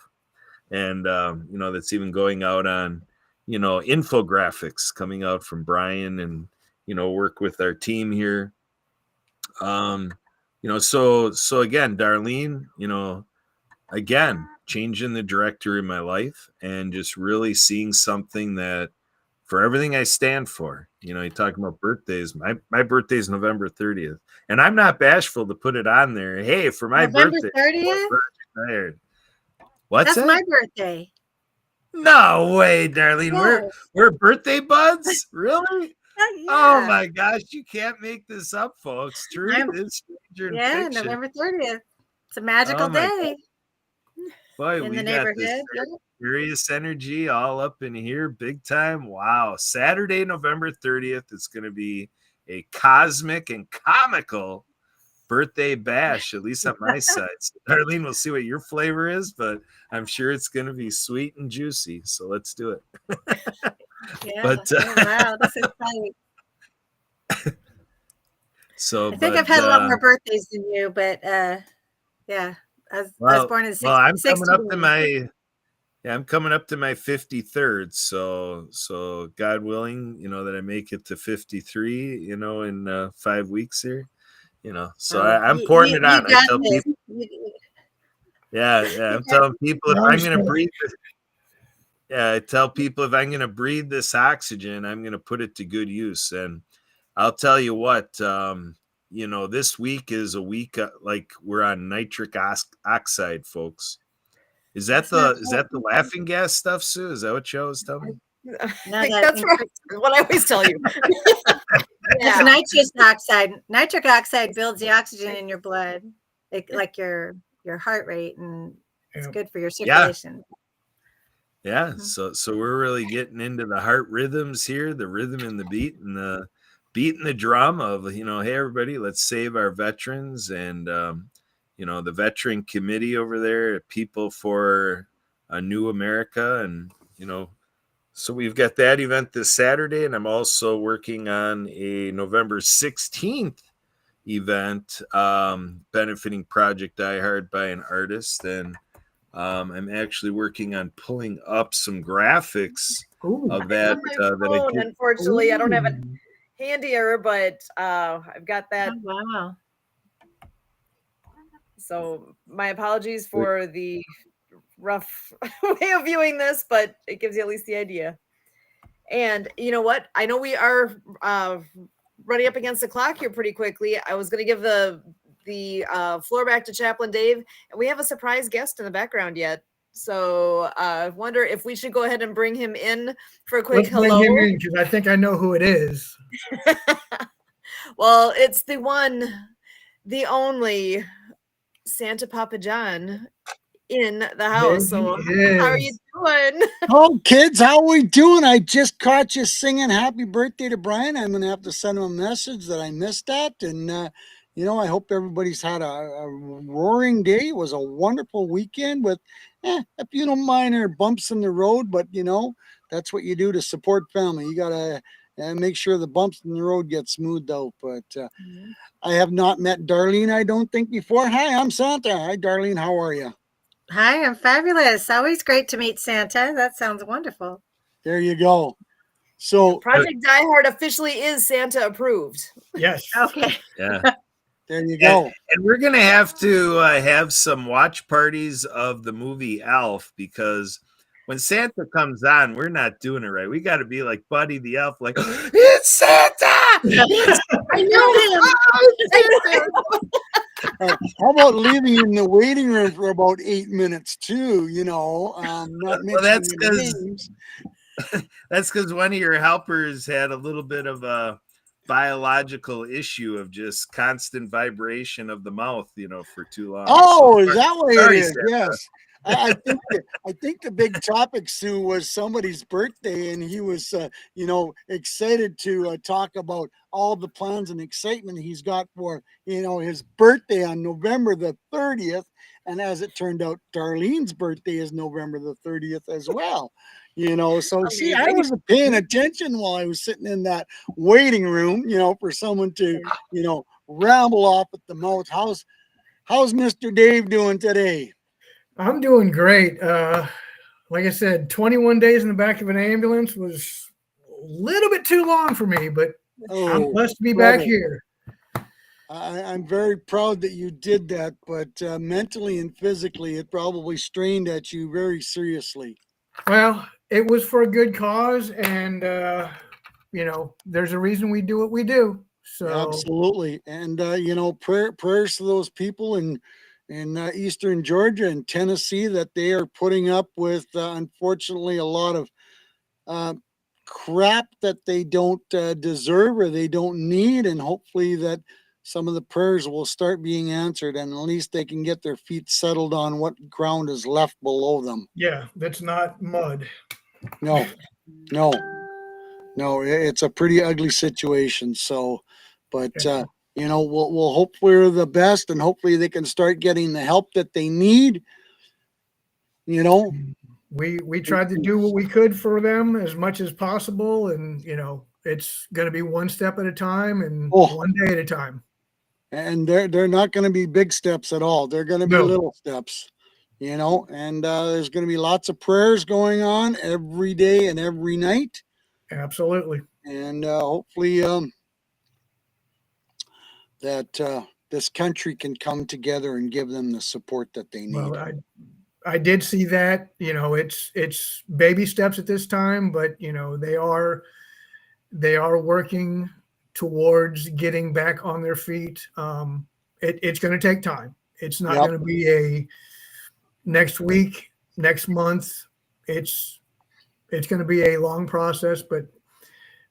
And, that's even going out on, infographics coming out from Brian and, work with our team here. So again, Darlene, again, changing the directory of my life and just really seeing something that for everything I stand for, you're talking about birthdays. My birthday is November 30th, and I'm not bashful to put it on there. Hey, for my November birthday, 30th? What's That's that? my birthday. No way, Darlene. Yes. We're birthday buds? Really? Yeah. Oh my gosh, you can't make this up, folks. Truth is stranger than fiction. November 30th. It's a magical day. Boy, in we the got this neighborhood. Yep. serious energy all up in here, big time. Wow. Saturday, November 30th, it's going to be a cosmic and comical birthday bash, at least on my side. So, Darlene, we'll see what your flavor is, but I'm sure it's going to be sweet and juicy. So let's do it. Yeah. But wow, this is funny. So I think I've had a lot more birthdays than you, but yeah, I was born in the 60s. Well, I'm coming up to my I'm coming up to my 53rd. So God willing, that I make it to 53, in 5 weeks here. So I'm pouring it on. I tell people, I'm telling people if I'm going to breathe this, I tell people if I'm going to breathe this oxygen, I'm going to put it to good use. And I'll tell you what, this week is a week like we're on nitric oxide, folks. Is that the laughing gas stuff, Sue? Is that what you always tell me? That's what I always tell you. It's nitrous oxide. Nitric oxide builds the oxygen in your blood, like your heart rate, and it's good for your circulation. Yeah. So we're really getting into the heart rhythms here, the rhythm and the beat and the beat and the drum of, hey, everybody, let's save our veterans. And, the veteran committee over there, People for a New America. And, so we've got that event this Saturday. And I'm also working on a November 16th event, benefiting Project Die Hard by an artist. And I'm actually working on pulling up some graphics of that. Unfortunately, I don't have it handier, but I've got that. Oh, wow. So my apologies for the rough way of viewing this, but it gives you at least the idea. And you know what? I know we are running up against the clock here pretty quickly. I was going to give the floor back to Chaplain Dave, and we have a surprise guest in the background yet. So I wonder if we should go ahead and bring him in for a quick hello. Bring him in, because I think I know who it is. Well, it's the one, the only Santa Papa John in the house. So how are you doing? Oh, kids, how are we doing? I just caught you singing happy birthday to Brian. I'm going to have to send him a message that I missed that. And, I hope everybody's had a roaring day. It was a wonderful weekend with a few minor bumps in the road. But, that's what you do to support family. You got to make sure the bumps in the road get smoothed out. But I have not met Darlene, I don't think, before. Hi, I'm Santa. Hi, Darlene. How are you? Hi, I'm fabulous. Always great to meet Santa. That sounds wonderful. There you go. So Project Die Hard officially is Santa approved. Yes. Okay. Yeah. There you go. And we're going to have some watch parties of the movie Elf, because when Santa comes on, we're not doing it right. We got to be like Buddy the Elf, like, it's Santa! I know him. How about leaving you in the waiting room for about 8 minutes too? Not mentioning names. That's because one of your helpers had a little bit of a biological issue of just constant vibration of the mouth, for too long. Oh, is that what it is? Yes. I think the big topic, Sue, was somebody's birthday, and he was excited to talk about all the plans and excitement he's got for his birthday on November the 30th. And as it turned out, Darlene's birthday is November the 30th as well. So see, I wasn't paying attention while I was sitting in that waiting room, for someone to, ramble off at the mouth. How's Mr. Dave doing today? I'm doing great. Like I said, 21 days in the back of an ambulance was a little bit too long for me, but I'm blessed to be back here. I'm very proud that you did that, but mentally and physically, it probably strained at you very seriously. Well, it was for a good cause, and there's a reason we do what we do. So absolutely, and prayers to those people in Eastern Georgia and Tennessee that they are putting up with, unfortunately, a lot of crap that they don't deserve or they don't need, and hopefully that some of the prayers will start being answered, and at least they can get their feet settled on what ground is left below them. Yeah, that's not mud. No, it's a pretty ugly situation. So, but we'll hope for the best, and hopefully they can start getting the help that they need. We tried to do what we could for them as much as possible, and it's going to be one step at a time and one day at a time. And they're not going to be big steps at all. They're going to be little steps, and there's going to be lots of prayers going on every day and every night. Absolutely. And hopefully that this country can come together and give them the support that they need. Well, I did see that, it's baby steps at this time, but they are working towards getting back on their feet. It's going to take time. It's not going to be a next week, next month. It's going to be a long process, but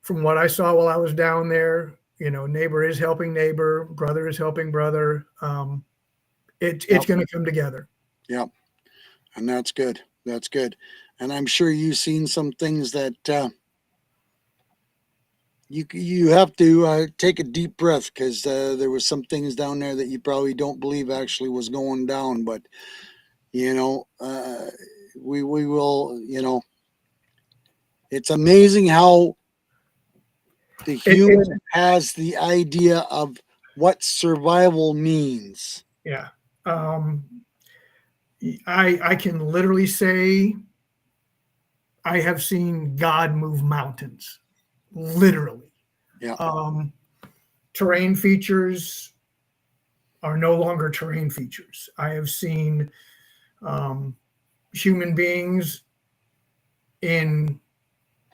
from what I saw while I was down there, neighbor is helping neighbor, brother is helping brother. It's going to come together. Yep. And that's good. That's good. And I'm sure you've seen some things that you have to take a deep breath, because there was some things down there that you probably don't believe actually was going down. But, we will, it's amazing how the human has the idea of what survival means. Yeah. I can literally say I have seen God move mountains, literally. Yeah. Terrain features are no longer terrain features. I have seen human beings in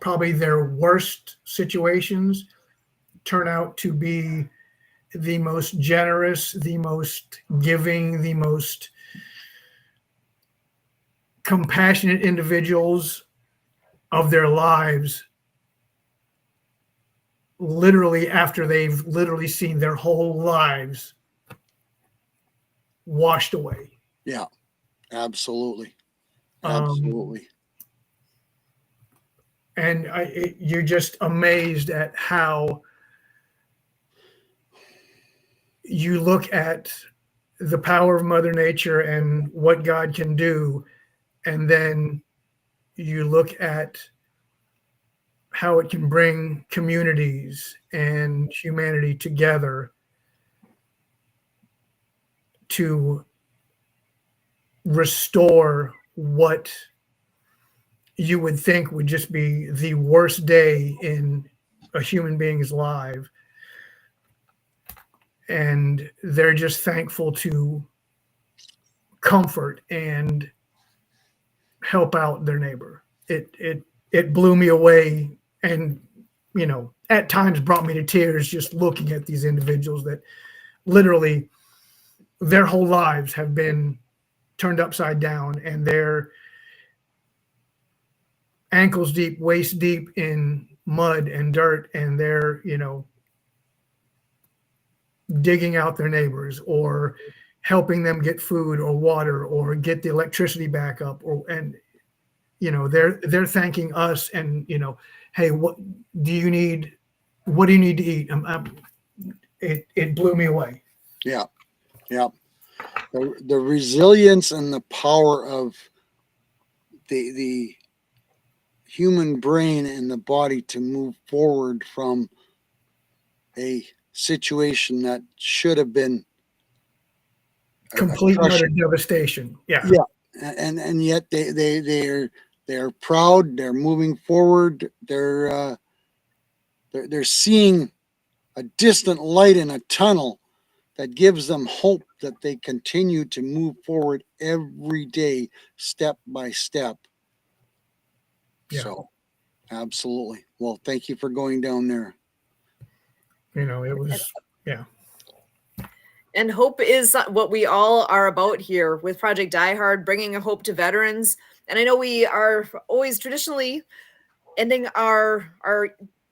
probably their worst situations turn out to be the most generous, the most giving, the most compassionate individuals of their lives, literally after they've literally seen their whole lives washed away. Yeah, absolutely. And you're just amazed at how you look at the power of Mother Nature and what God can do, and then you look at how it can bring communities and humanity together to restore what you would think would just be the worst day in a human being's life. And they're just thankful to comfort and help out their neighbor. It blew me away, and at times brought me to tears just looking at these individuals that literally their whole lives have been turned upside down, and they're ankles deep, waist deep in mud and dirt, and they're digging out their neighbors or helping them get food or water or get the electricity back up, and they're thanking us, and hey, what do you need to eat? It blew me away. Yeah. The resilience and the power of the human brain and the body to move forward from a situation that should have been Complete and utter devastation. Yeah. And yet they're proud. They're moving forward. They're seeing a distant light in a tunnel that gives them hope that they continue to move forward every day, step by step. Yeah. So, absolutely. Well, thank you for going down there. It was, yeah. And hope is what we all are about here with Project Die Hard, bringing a hope to veterans. And I know we are always traditionally ending our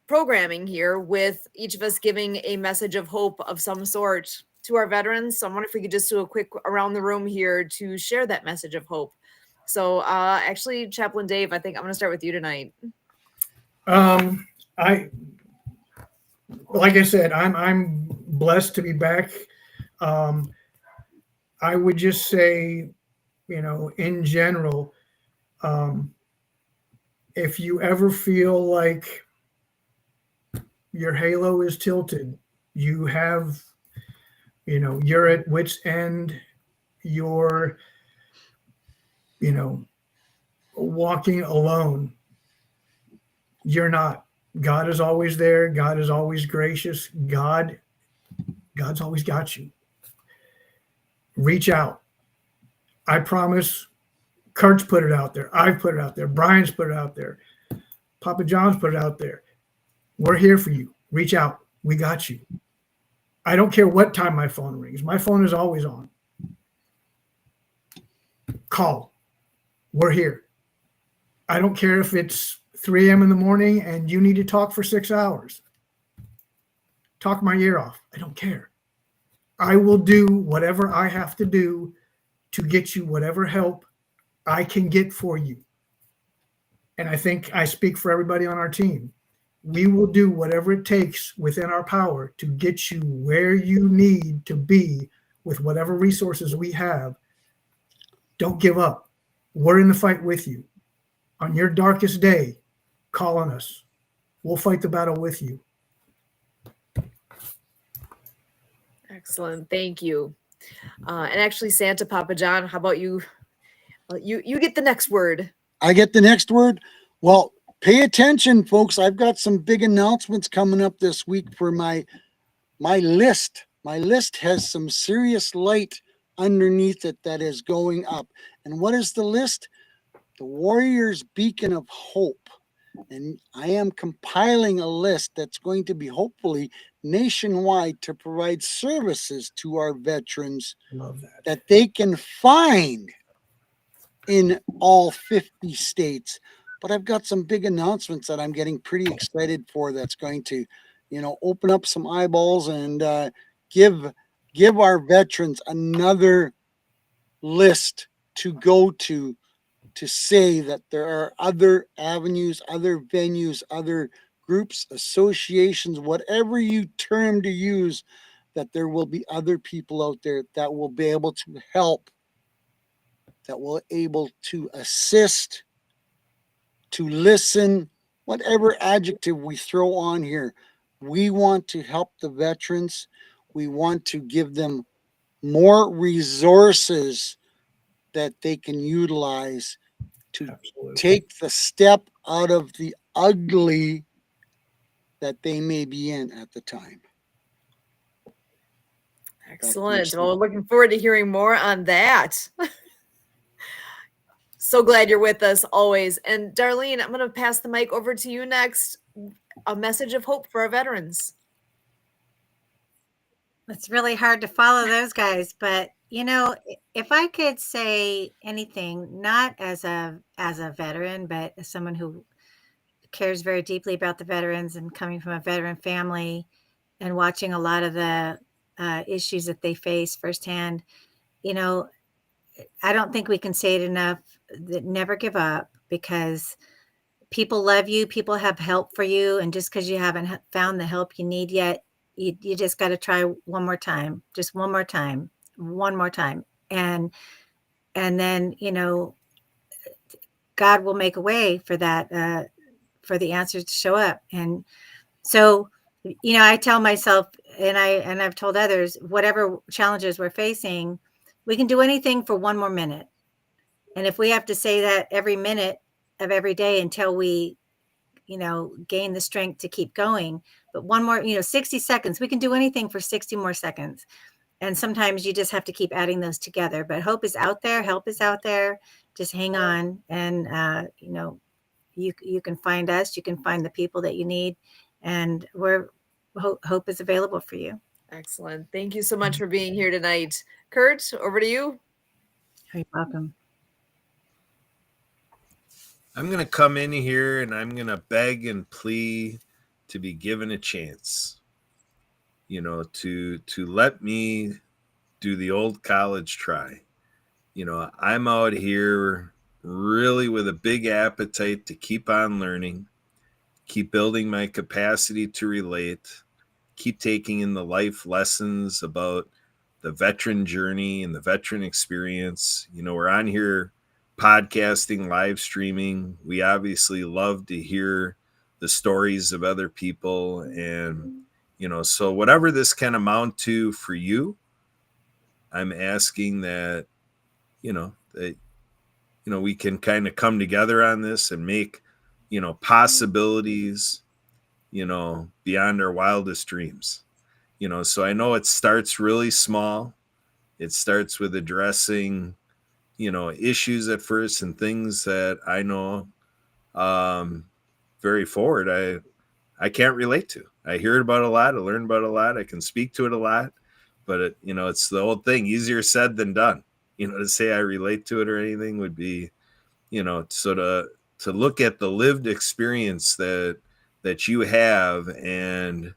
programming here with each of us giving a message of hope of some sort to our veterans. So I wonder if we could just do a quick around the room here to share that message of hope. So actually, Chaplain Dave, I think I'm going to start with you tonight. Like I said, I'm blessed to be back. I would just say, in general, if you ever feel like your halo is tilted, you're at wit's end, you're, walking alone, you're not. God is always there. God is always gracious. God's always got you. Reach out. I promise. Kurt's put it out there. I've put it out there. Brian's put it out there. Papa John's put it out there. We're here for you. Reach out. We got you. I don't care what time my phone rings. My phone is always on. Call. We're here. I don't care if it's 3 a.m. in the morning and you need to talk for 6 hours. Talk my ear off. I don't care. I will do whatever I have to do to get you whatever help I can get for you. And I think I speak for everybody on our team. We will do whatever it takes within our power to get you where you need to be with whatever resources we have. Don't give up. We're in the fight with you. On your darkest day, call on us. We'll fight the battle with you. Excellent. Thank you. And actually, Santa, Papa John, how about you? You get the next word. I get the next word. Well, pay attention, folks. I've got some big announcements coming up this week for my list. My list has some serious light underneath it that is going up. And what is the list? The Warriors Beacon of Hope. And I am compiling a list that's going to be hopefully nationwide to provide services to our veterans that they can find in all 50 states. But I've got some big announcements that I'm getting pretty excited for that's going to, open up some eyeballs and give our veterans another list to go to say that there are other avenues, other venues, other groups, associations, whatever you term to use, that there will be other people out there that will be able to help, that will able to assist, to listen, whatever adjective we throw on here. We want to help the veterans. We want to give them more resources that they can utilize to take the step out of the ugly that they may be in at the time. Excellent. Well, we're looking forward to hearing more on that. So glad you're with us always. And Darlene, I'm going to pass the mic over to you next. A message of hope for our veterans. It's really hard to follow those guys, but if I could say anything, not as a veteran, but as someone who cares very deeply about the veterans and coming from a veteran family and watching a lot of the issues that they face firsthand, you know, I don't think we can say it enough, that never give up, because people love you, people have help for you, and just because you haven't found the help you need yet, you just got to try one more time, just one more time, one more time, and then God will make a way for that, for the answers to show up. And so, I tell myself, and I've told others, whatever challenges we're facing, we can do anything for one more minute. And if we have to say that every minute of every day until we, gain the strength to keep going, but one more, 60 seconds, we can do anything for 60 more seconds. And sometimes you just have to keep adding those together. But hope is out there, help is out there. Just hang on, and you can find us, you can find the people that you need, and hope is available for you. Excellent. Thank you so much for being here tonight. Kurt, over to you. You're welcome. I'm going to come in here and I'm going to beg and plead to be given a chance, to let me do the old college try. I'm out here really with a big appetite to keep on learning, keep building my capacity to relate, keep taking in the life lessons about the veteran journey and the veteran experience. We're on here podcasting, live streaming. We obviously love to hear the stories of other people. And, so whatever this can amount to for you, I'm asking that, we can kind of come together on this and make, possibilities, beyond our wildest dreams. So I know it starts really small. It starts with addressing, issues at first and things that I know very forward I can't relate to. I hear about a lot, I learn about a lot, I can speak to it a lot, but it's the old thing, easier said than done. To say I relate to it or anything would be, so to look at the lived experience that you have, and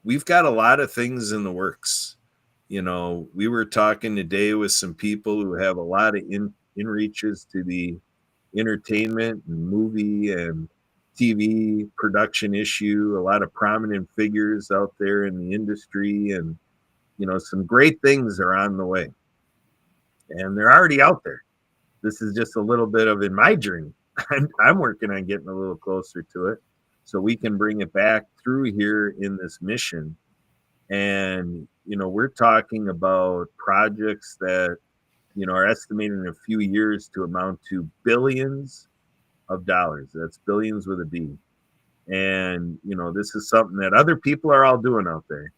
we've got a lot of things in the works. We were talking today with some people who have a lot of in reaches to the entertainment and movie and TV production issue, a lot of prominent figures out there in the industry, and some great things are on the way, and they're already out there. This is just a little bit of in my journey. I'm working on getting a little closer to it so we can bring it back through here in this mission. And we're talking about projects that are estimated in a few years to amount to billions of dollars. That's billions with a B. And this is something that other people are all doing out there,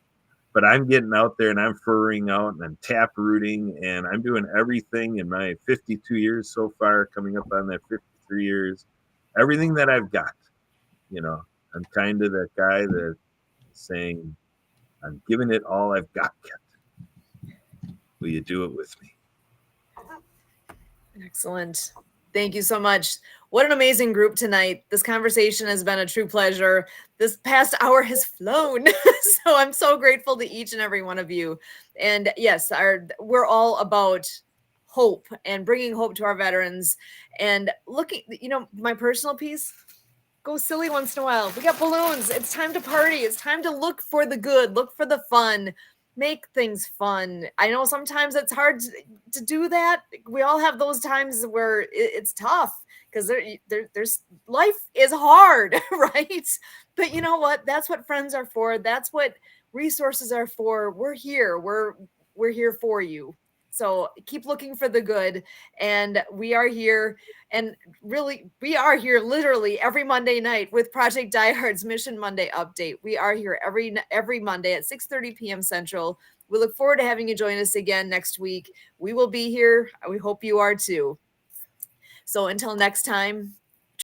but I'm getting out there and I'm furrowing out and I'm tap rooting and I'm doing everything in my 52 years so far, coming up on that 53 years, everything that I've got. I'm kind of that guy that's saying, I'm giving it all I've got, Kent. Will you do it with me? Excellent. Thank you so much. What an amazing group tonight. This conversation has been a true pleasure. This past hour has flown. So I'm so grateful to each and every one of you. And yes, we're all about hope and bringing hope to our veterans. And looking, my personal piece, go silly once in a while. We got balloons. It's time to party. It's time to look for the good, look for the fun, make things fun. I know sometimes it's hard to do that. We all have those times where it's tough because there's life is hard, right? But you know what? That's what friends are for. That's what resources are for. We're here. We're here for you. So keep looking for the good. And we are here. And really, we are here literally every Monday night with Project DieHard's Mission Monday update. We are here every Monday at 6:30 p.m. Central. We look forward to having you join us again next week. We will be here. We hope you are too. So until next time,